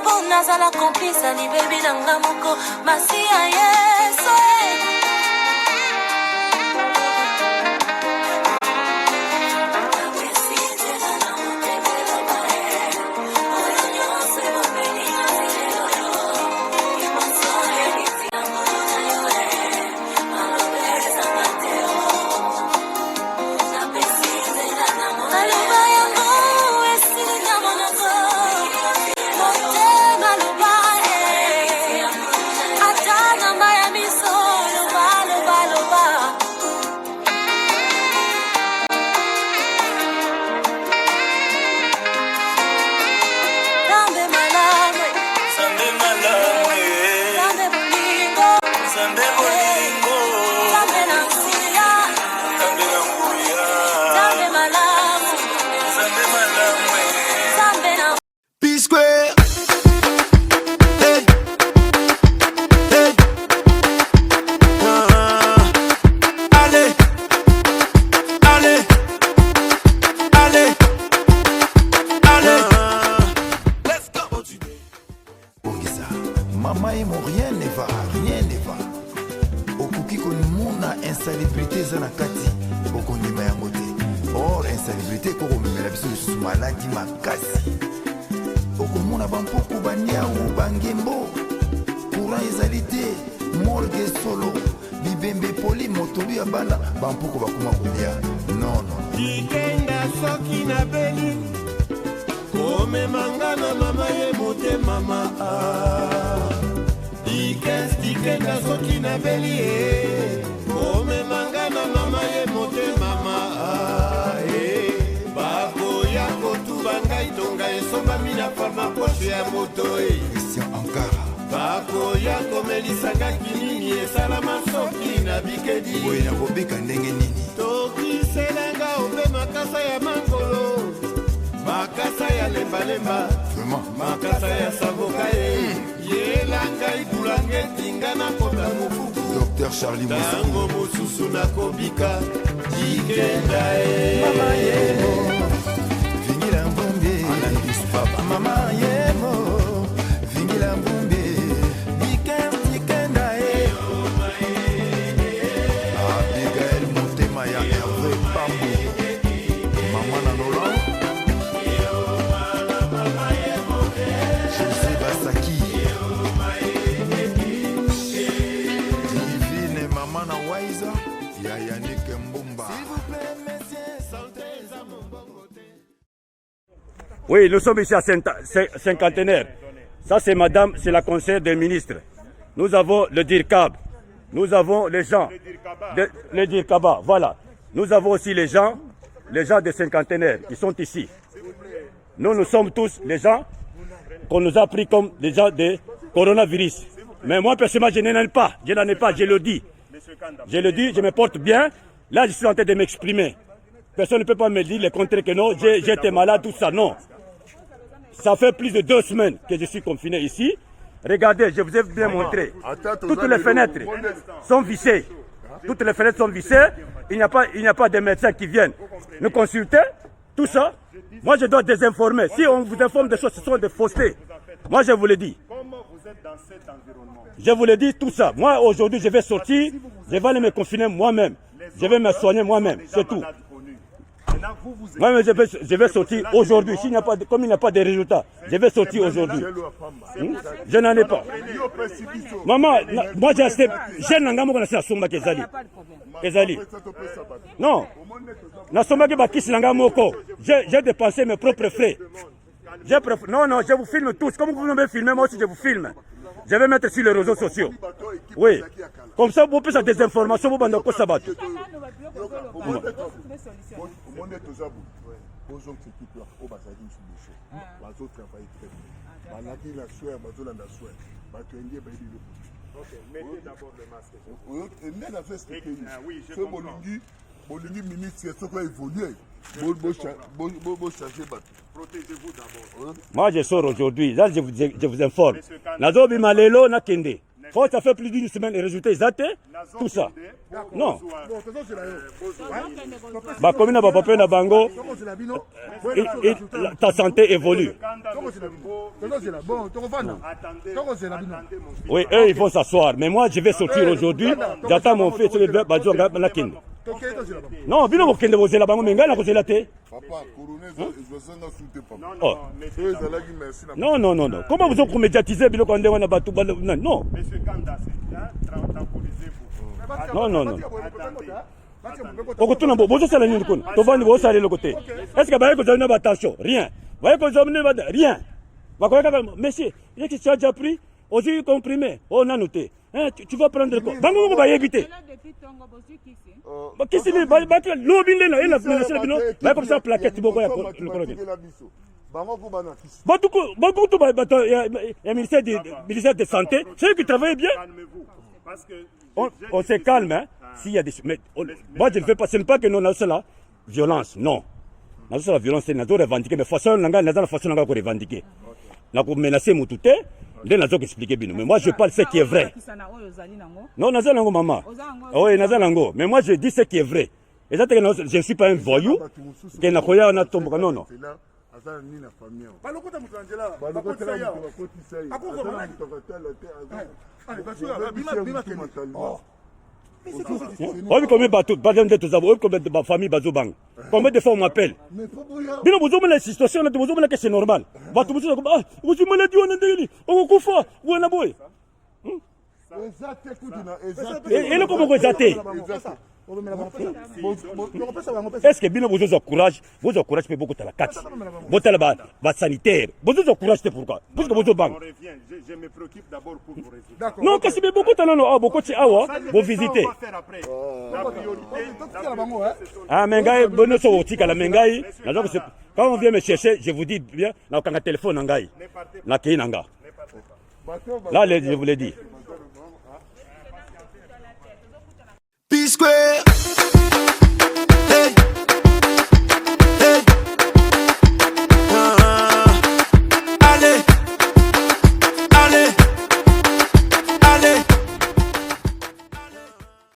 bona zala kompisa ni baby nanga moko masia yeso Mama et mon rien ne va, rien ne va. Okuki konimuna insalubrité zanakati, okondima yango te. Or insalubrité koko memela biso lisusu maladi makasi. Okomona bampoko baniawu bangembo. Courant ezali te, morgue solo. Bibembe poli motolu ya bana bampoko bakuma kolia. Non non. Dikenda soki na beli. Kome mangana mama ye mote mama Dikenda soki na beli Kome mangana mama ye mote mama Bako ya kotu bangai tonga esomba mina forma poche ya moto Christian Ankara Bako ya komelisanga kinini esalama soki na bikedi Boye na kobika ndenge nini Toki selenga ope makasa ya mangolo Makasa ya lemba Makasa ya saboka Yelanga ikulange tingana kota mufuku Dr Charlie Moussa Tango mususu na kobika Dikenda Mama yemo Vingila mbombe Anandis papa Mama yemo Vingila mbombe Dikenda Abigail Motema ya Hervé Pambo Mama Nanola Oui, nous sommes ici à Cinquantenaire. Ça, c'est madame, c'est la conseillère des ministres. Nous avons le DIRCAB. Nous avons les gens. Le DIRCABA, voilà. Nous avons aussi les gens de Cinquantenaire. Ils sont ici. Nous sommes tous les gens qu'on nous a pris comme les gens de coronavirus. Mais moi, personnellement, je n'en ai pas. Je n'en ai pas, je le dis. Je le dis, je me porte bien. Là, je suis en train de m'exprimer. Personne ne peut pas me dire le contraire que non, j'étais malade, tout ça, non. Ça fait plus de 2 semaines que je suis confiné ici. Regardez, je vous ai bien montré. Toutes les fenêtres sont vissées. Toutes les fenêtres sont vissées. Il n'y a pas de médecins qui viennent nous consulter. Tout ça. Moi, je dois désinformer. Si on vous informe des choses, ce sont des faussetés. Moi, je vous le dis. Comment vous êtes dans cet environnement? Je vous le dis tout ça. Moi, aujourd'hui, je vais sortir. Je vais aller me confiner moi-même. Je vais me soigner moi-même. C'est tout. Moi, mais je vais sortir aujourd'hui. Comme il n'y a pas de résultats, je vais sortir aujourd'hui. Je n'en ai pas. Maman, moi j'ai acheté. J'ai n'angamo qu'on a acheté à Kezali. Non. J'ai dépensé mes propres frais. Non, je vous filme tous. Comme vous me filmez, moi aussi je vous filme. Je vais mettre sur les réseaux sociaux. Oui. Comme ça, vous pouvez des informations, vous bandez quoi ça va. Mettez d'abord le masque. Oui, je comprends. Protégez-vous d'abord. Moi, je sors aujourd'hui. Là, je vous informe. Nazobi Malelo Nakende. Quand ça fait plus d'une semaine, les résultats, ils attendent tout ça. Non. Bah, comme on papa na bango, ta santé évolue. Oui, eux, ils vont s'asseoir. Mais moi, je vais sortir aujourd'hui. J'attends mon fils sur le bébé. Non, bino mokende bozela bango menga na kozela te. Papa, colonel, je veux ça soutenir papa. Oh. Merci. Non, non, non, non. Comment vous avez médiatisé bilo quand on a battu non. Monsieur Kanda, tranquillisez-vous. Non, non, non. Okotuna bozo sala nini kuna? Tovani bo sala le côté. Est-ce que ba ko zana attention? Rien. Ba ko zana rien. Ba ko ka monsieur, il est déjà pris aussi comprimé. On a noté. Hein, tu vas prendre quoi? Bango ko ba yebité. Ba kisi ni ba lobi ndena ela menacé bino. Ba comme ça plaquette boko ya le colonel. Beaucoup de ministère de santé, ceux qui travaillent bien. On se calme, hein. S'il y a des... Mais moi, je ne fais pas, ce n'est pas que nous avons la violence, non. Nous avons la violence, c'est nous avons revendiqué, mais façon, nous avons la façon de revendiquer. Nous avons menacé Moutouté, nous avons expliqué bien. Mais moi, je parle ce qui est vrai. Non, nous avons maman. Oui, nous avons. Mais moi, je dis ce qui est vrai. Et ça, je ne suis pas un voyou. Non, non. On combien de famille bazobang. Combien de fois on m'appelle? Bino bozo la situation là bozo que c'est normal. Batu bozo ah, vous maladie on ndeli. On kufa, vous na boy. Et le comment vous êtes? Est-ce que bien vous avez courage? Vous avez courage pour beaucoup de la carte. Vous avez la sanitaire. Vous avez courage pourquoi? Parce que vous avez banque. Je me préoccupe d'abord pour vos résultats. Non, parce que beaucoup de gens beaucoup de awa, vous visitez. La priorité. Ah, mengai, bonne chose aussi la mengai. Quand on vient me chercher, je vous dis bien, on a un téléphone nangai. La nanga. Là, je vous l'ai dit.